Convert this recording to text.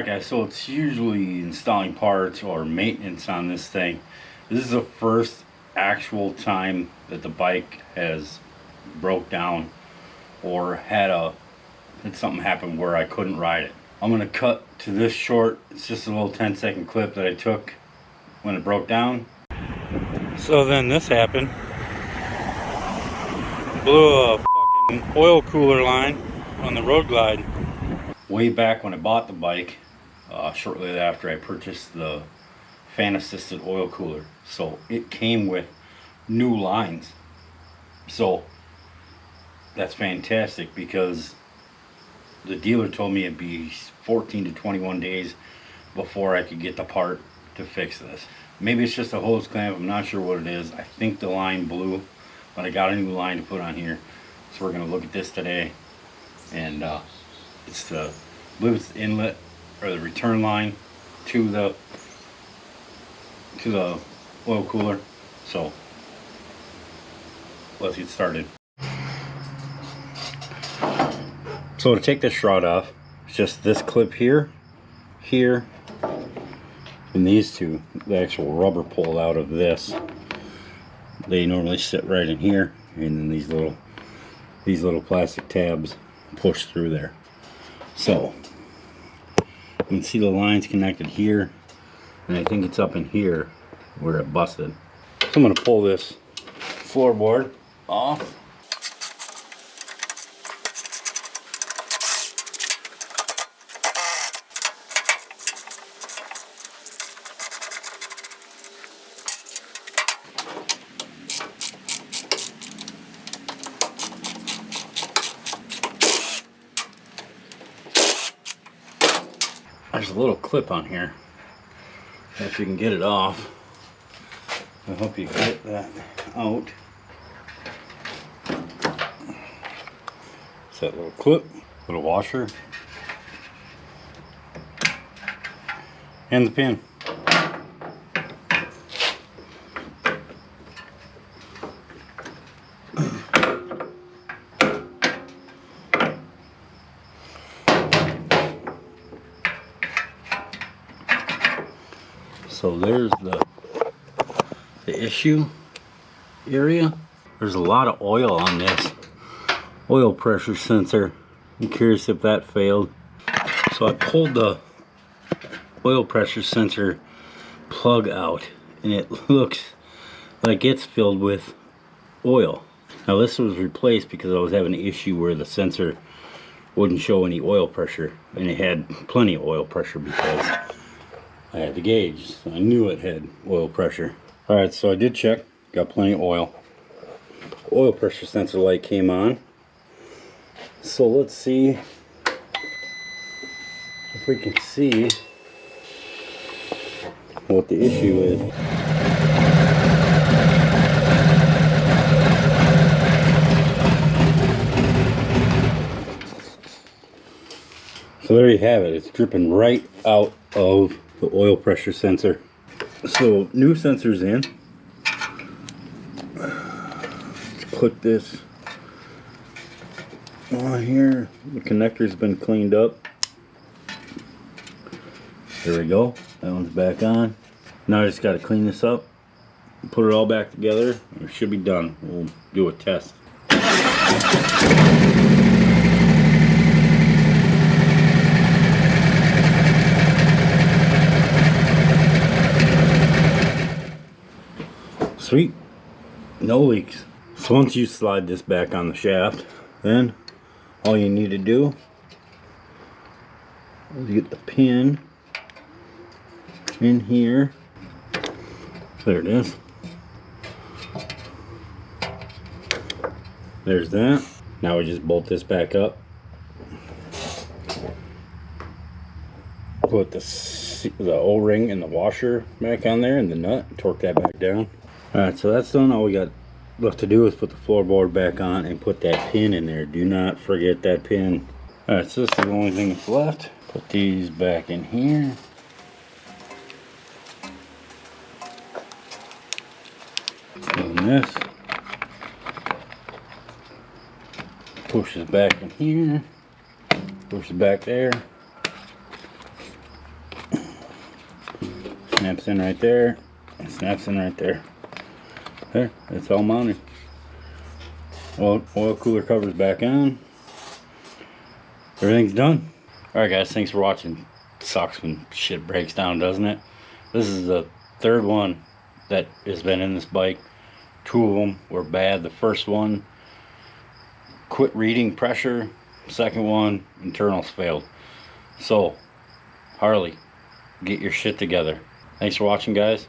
Alright guys, so it's usually installing parts or maintenance on this thing. This is the first actual time that the bike has broke down or had something happen where I couldn't ride it. I'm gonna cut to this short. It's just a little 10-second clip that I took when it broke down. So then this happened. Blew a fucking oil cooler line on the Road Glide. Way back when I bought the bike, shortly after I purchased the fan assisted oil cooler. So it came with new lines. So that's fantastic because the dealer told me it'd be 14 to 21 days before I could get the part to fix this. Maybe it's just a hose clamp, I'm not sure what it is. I think the line blew, but I got a new line to put on here. So we're gonna look at this today. And it's the, I believe it's the inlet or the return line to the oil cooler. So let's get started. So to take this shroud off, it's just this clip here, and these two, the actual rubber pulled out of this. They normally sit right in here, and then these little plastic tabs push through there. So you can see the lines connected here, and I think it's up in here where it busted. So I'm going to pull this floorboard off. There's a little clip on here. If you can get it off, I hope you get that out. It's that little clip, little washer, and the pin. So there's the issue area. There's a lot of oil on this oil pressure sensor. I'm curious if that failed. So I pulled the oil pressure sensor plug out, and it looks like it's filled with oil. Now this was replaced because I was having an issue where the sensor wouldn't show any oil pressure, and it had plenty of oil pressure because I had the gauge, so I knew it had oil pressure. Alright, so I did check, got plenty of oil. Oil pressure sensor light came on. So let's see if we can see what the issue is. So there you have it, it's dripping right out of the oil pressure sensor. So new sensor's in. Let's click this on here. The connector's been cleaned up. There we go. That one's back on. Now I just got to clean this up, put it all back together, and it should be done. We'll do a test. Sweet, no leaks. So once you slide this back on the shaft, then all you need to do is get the pin in here. There it is. There's that. Now we just bolt this back up. Put the O-ring and the washer back on there and the nut, torque that back down. Alright, so that's done. All we got left to do is put the floorboard back on and put that pin in there. Do not forget that pin. Alright, so this is the only thing that's left. Put these back in here. And this pushes back in here, pushes back there. snaps in right there, and snaps in right there. There, it's all mounted. Oil cooler cover's back on. Everything's done. Alright guys, thanks for watching. Sucks when shit breaks down, doesn't it? This is the third one that has been in this bike. 2 of them were bad. The first one quit reading pressure. Second one, internals failed. So, Harley, get your shit together. Thanks for watching, guys.